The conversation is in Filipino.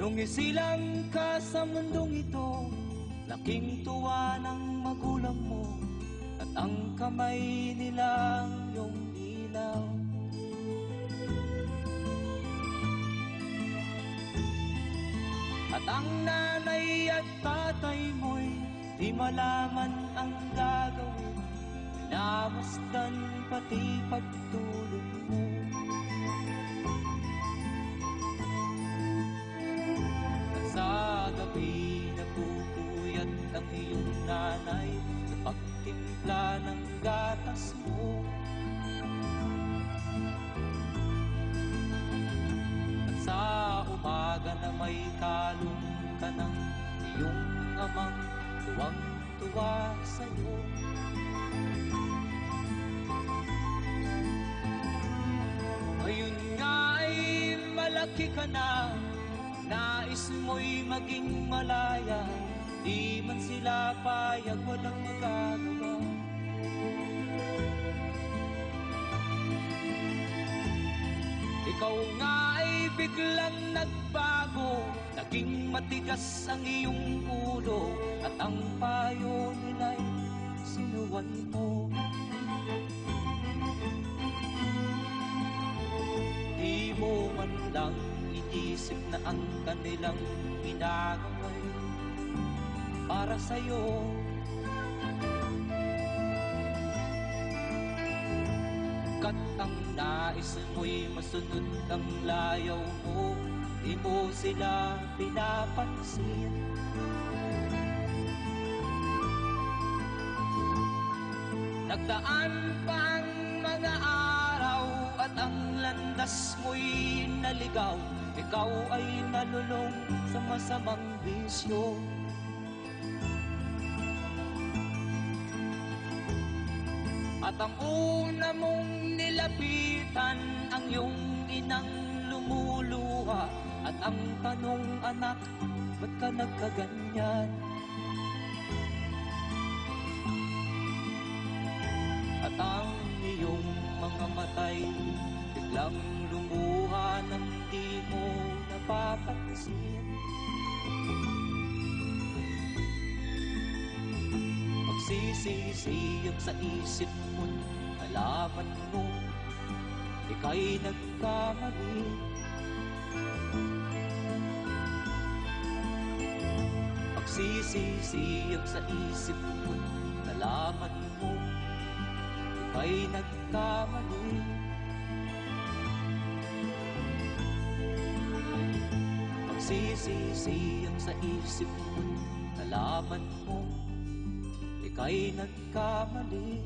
Nung isilang ka sa mundong ito, laking tuwa ng magulang mo, at ang kamay nilang iyong ilaw. At ang nanay at tatay mo'y di malaman ang gagawin, pinamasdan pati pagtulog mo. At sa gabi nagpupuyat ang iyong nanay sa pagtimpla ng gatas mo. At sa umaga na may kalong ka ng iyong amang tuwang-tuwa sa'yo. Ngayon nga ay malaki ka na, nais mo'y maging malaya, di man sila payag, walang magagawa. Ikaw nga ay biglang nagbago, naging matigas ang iyong ulo, at ang payo nila'y sinuwan mo. Di mo man lang inisip na ang kanilang ginagawa'y para sa'yo. Kat ang nais mo'y masunod ang layaw mo, di mo sila pinapansin. Nagdaan pa ang mga araw at ang landas mo'y naligaw, ikaw ay nalulong sa masamang bisyo. At ang una mong nilapitan ang iyong inang lumuluha, at ang tanong, anak, ba't ka nagkaganyan? At ang iyong mga matay biglang lumuha nang di mo napapansin. Magsisisiyag sa isip mo, alaman mo, ika'y nagkamali. Magsisisiyag sa isip mo, alaman mo, ika'y nagkamali. Magsisisiyag sa isip mo, alaman mo, ika'y nagkamali.